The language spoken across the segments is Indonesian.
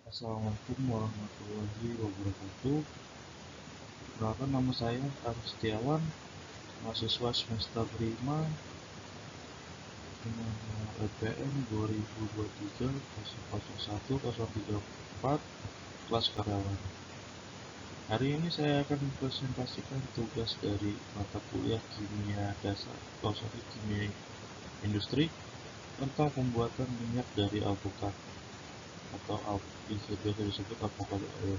Assalamualaikum warahmatullahi wabarakatuh. Perkenalkan, nama saya Ari Setiawan, mahasiswa semester 5 dengan LPM 2023-001-034 kelas karyawan. Hari ini saya akan mempresentasikan tugas dari mata kuliah kimia dasar kimia industri tentang pembuatan minyak dari alpukat atau biasa disebut alpukat oil.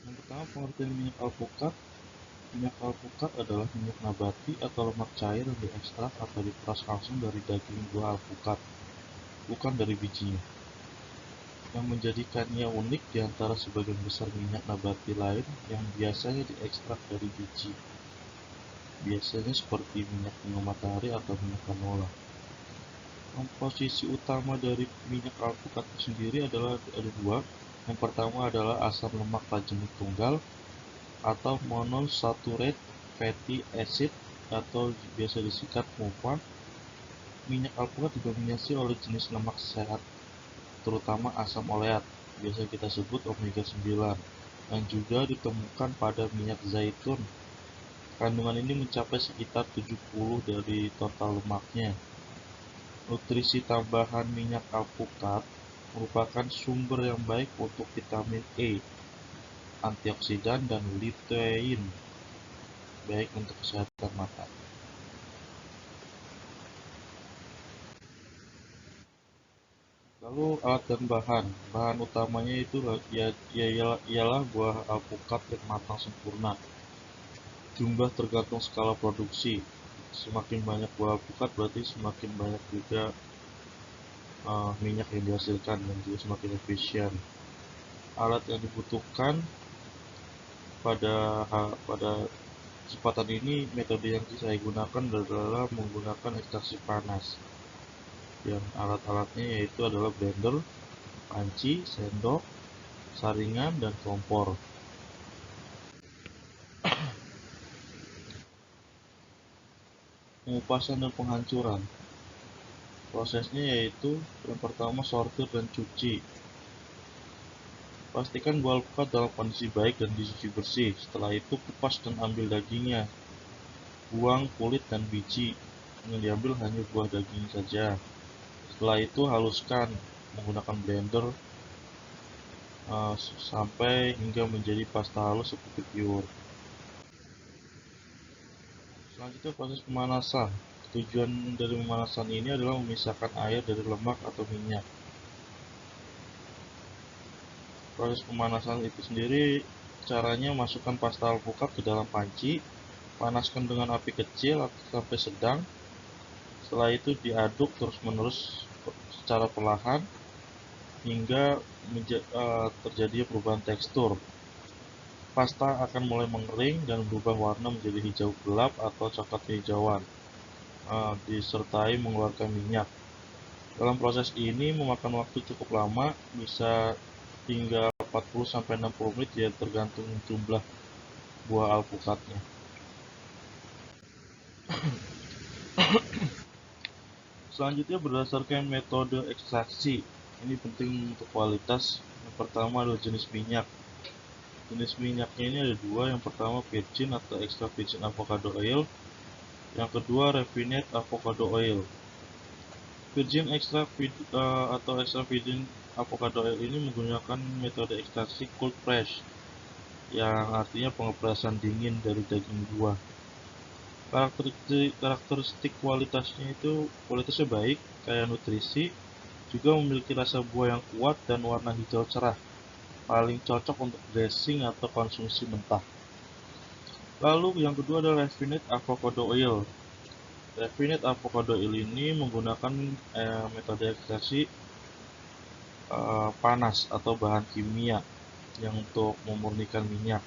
Yang pertama, pengertian minyak alpukat. Minyak alpukat adalah minyak nabati atau lemak cair yang diekstrak atau diperas langsung dari daging buah alpukat, bukan dari bijinya. Yang menjadikannya unik di antara sebagian besar minyak nabati lain yang biasanya diekstrak dari biji, biasanya seperti minyak bunga matahari atau minyak canola. Komposisi utama dari minyak alpukat sendiri adalah ada dua. Yang pertama adalah asam lemak jenis tunggal atau monosaturate fatty acid atau biasa disingkat MOFA. Minyak alpukat didominasi oleh jenis lemak sehat, terutama asam oleat, biasa kita sebut omega 9, yang juga ditemukan pada minyak zaitun. Kandungan ini mencapai sekitar 70% dari total lemaknya. Nutrisi tambahan minyak alpukat merupakan sumber yang baik untuk vitamin E, antioksidan, dan lutein, baik untuk kesehatan mata. Lalu alat dan bahan utamanya itu ialah buah alpukat yang matang sempurna. Jumlah tergantung skala produksi. Semakin banyak buah alpukat berarti semakin banyak juga minyak yang dihasilkan dan juga semakin efisien. Alat yang dibutuhkan pada kesempatan ini, metode yang saya gunakan adalah menggunakan ekstraksi panas. Dan alat-alatnya yaitu adalah blender, panci, sendok, saringan, dan kompor. Pengupasan dan penghancuran. Prosesnya yaitu yang pertama sortir dan cuci. Pastikan buah alpukat dalam kondisi baik dan dicuci bersih. Setelah itu kupas dan ambil dagingnya. Buang kulit dan biji. Yang diambil hanya buah daging saja. Setelah itu haluskan menggunakan blender sampai hingga menjadi pasta halus seperti pure. Selanjutnya proses pemanasan. Tujuan dari pemanasan ini adalah memisahkan air dari lemak atau minyak. Proses pemanasan itu sendiri, caranya masukkan pasta alpukat ke dalam panci, panaskan dengan api kecil sampai sedang. Setelah itu diaduk terus-menerus secara perlahan hingga terjadi perubahan tekstur. Pasta akan mulai mengering dan berubah warna menjadi hijau gelap atau coklat kehijauan, disertai mengeluarkan minyak. Dalam proses ini memakan waktu cukup lama, bisa hingga 40-60 menit ya, tergantung jumlah buah alpukatnya. Selanjutnya berdasarkan metode ekstraksi. Ini penting untuk kualitas. Yang pertama adalah jenis minyak. Jenis minyaknya ini ada dua. Yang pertama virgin atau extra virgin avocado oil. Yang kedua refined avocado oil. Virgin atau extra virgin avocado oil ini menggunakan metode ekstraksi cold press, yang artinya pengeprasan dingin dari daging buah. Karakteristik kualitasnya baik, kaya nutrisi, juga memiliki rasa buah yang kuat dan warna hijau cerah. Paling cocok untuk dressing atau konsumsi mentah. Lalu yang kedua adalah refined avocado oil. Refined avocado oil ini menggunakan metode ekstraksi panas atau bahan kimia yang untuk memurnikan minyak.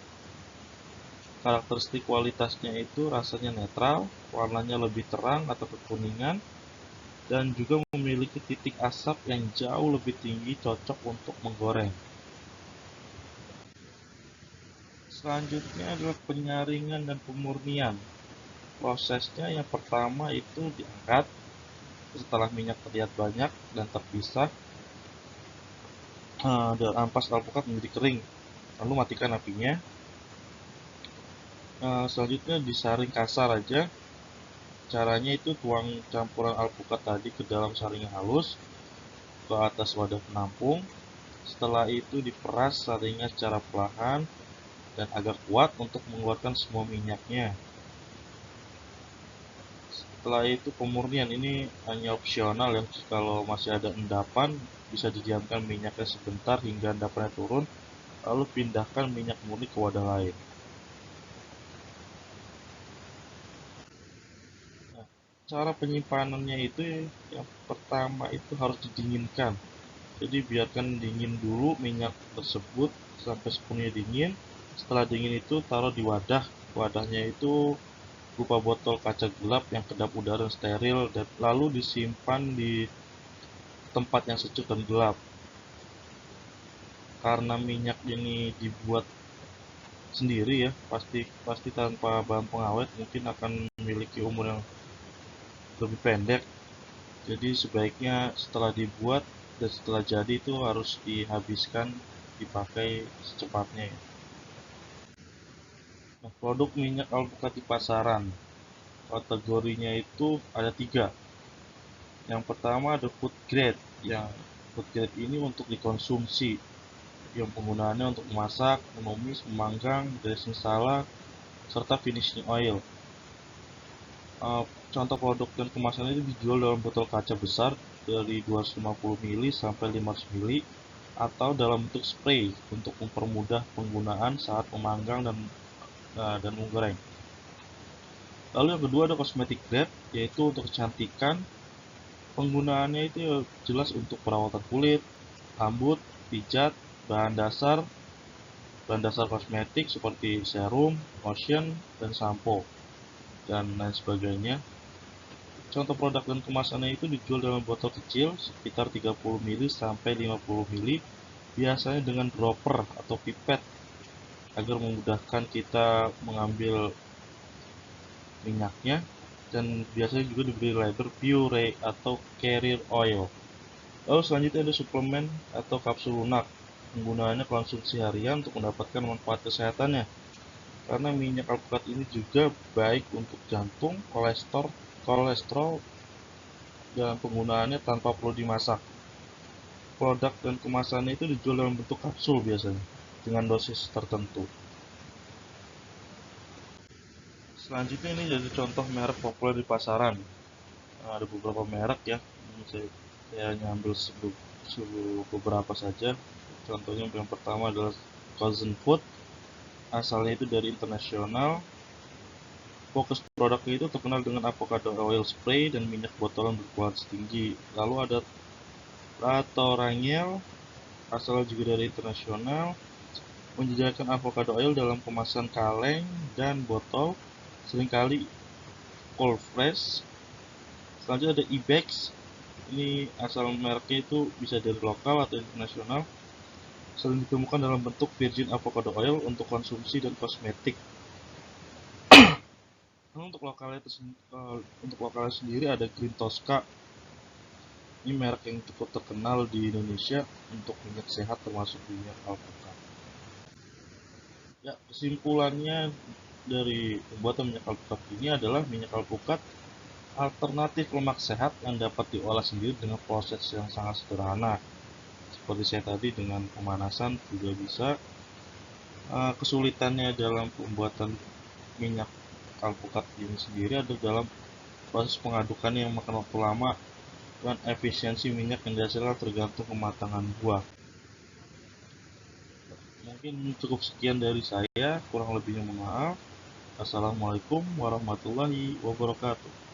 Karakteristik kualitasnya itu rasanya netral, warnanya lebih terang atau kekuningan, dan juga memiliki titik asap yang jauh lebih tinggi, cocok untuk menggoreng. Selanjutnya adalah penyaringan dan pemurnian. Prosesnya yang pertama itu diangkat, Setelah minyak terlihat banyak dan terpisah, dan ampas alpukat menjadi kering. Lalu matikan apinya. Selanjutnya disaring kasar aja. Caranya itu tuang campuran alpukat tadi ke dalam saringan halus ke atas wadah penampung. Setelah itu diperas saringan secara perlahan dan agak kuat untuk mengeluarkan semua minyaknya. Setelah itu pemurnian ini hanya opsional ya. Kalau masih ada endapan, bisa didiamkan minyaknya sebentar hingga endapannya turun, lalu pindahkan minyak murni ke wadah lain. Nah, cara penyimpanannya itu yang pertama itu harus didinginkan. Jadi biarkan dingin dulu minyak tersebut sampai sepenuhnya dingin. Setelah dingin itu taruh di wadah. Wadahnya itu berupa botol kaca gelap yang kedap udara steril dan lalu disimpan di tempat yang sejuk dan gelap. Karena minyak ini dibuat sendiri ya, pasti tanpa bahan pengawet, mungkin akan memiliki umur yang lebih pendek. Jadi sebaiknya setelah dibuat dan setelah jadi itu harus dihabiskan, dipakai secepatnya ya. Nah, produk minyak alpukat di pasaran kategorinya itu ada 3. Yang pertama ada food grade. Yang food grade ini untuk dikonsumsi, yang penggunaannya untuk memasak, menumis, memanggang, dressing salad, serta finishing oil. Contoh produk dan kemasan itu dijual dalam botol kaca besar dari 250 ml sampai 500 ml atau dalam bentuk spray untuk mempermudah penggunaan saat memanggang dan menggoreng. Lalu yang kedua ada cosmetic grade, yaitu untuk kecantikan. Penggunaannya itu jelas untuk perawatan kulit, rambut, pijat, bahan dasar kosmetik seperti serum, lotion, dan sampo, dan lain sebagainya. Contoh produk dan kemasannya itu dijual dalam botol kecil sekitar 30 ml sampai 50 ml, biasanya dengan dropper atau pipet agar memudahkan kita mengambil minyaknya, dan biasanya juga diberi label pure atau carrier oil. Lalu selanjutnya ada suplemen atau kapsul lunak. Penggunaannya konsumsi harian untuk mendapatkan manfaat kesehatannya. Karena minyak alpukat ini juga baik untuk jantung, kolesterol, dan penggunaannya tanpa perlu dimasak. Produk dan kemasannya itu dijual dalam bentuk kapsul biasanya, dengan dosis tertentu. Selanjutnya ini jadi contoh merek populer di pasaran. Ada beberapa merek ya. Ini saya hanya ambil beberapa saja. Contohnya yang pertama adalah Cousin Food. Asalnya itu dari internasional. Fokus produknya itu terkenal dengan avocado oil spray dan minyak botolan berkualitas tinggi. Lalu ada Lato Rangel, asalnya juga dari internasional, menjajakan avocado oil dalam kemasan kaleng dan botol, seringkali cold fresh. Selanjutnya ada Ibex. Ini asal mereknya itu bisa dari lokal atau internasional, sering ditemukan dalam bentuk virgin avocado oil untuk konsumsi dan kosmetik. Nah, untuk lokalnya sendiri ada Green Tosca. Ini merek yang cukup terkenal di Indonesia untuk minyak sehat termasuk minyak alpukat. Ya, kesimpulannya dari pembuatan minyak alpukat ini adalah minyak alpukat alternatif lemak sehat yang dapat diolah sendiri dengan proses yang sangat sederhana. Seperti saya tadi dengan pemanasan juga bisa. Kesulitannya dalam pembuatan minyak alpukat ini sendiri ada dalam proses pengadukan yang makan waktu lama dan efisiensi minyak yang dihasilkan tergantung kematangan buah. Mungkin cukup sekian dari saya, kurang lebihnya mohon maaf. Assalamualaikum warahmatullahi wabarakatuh.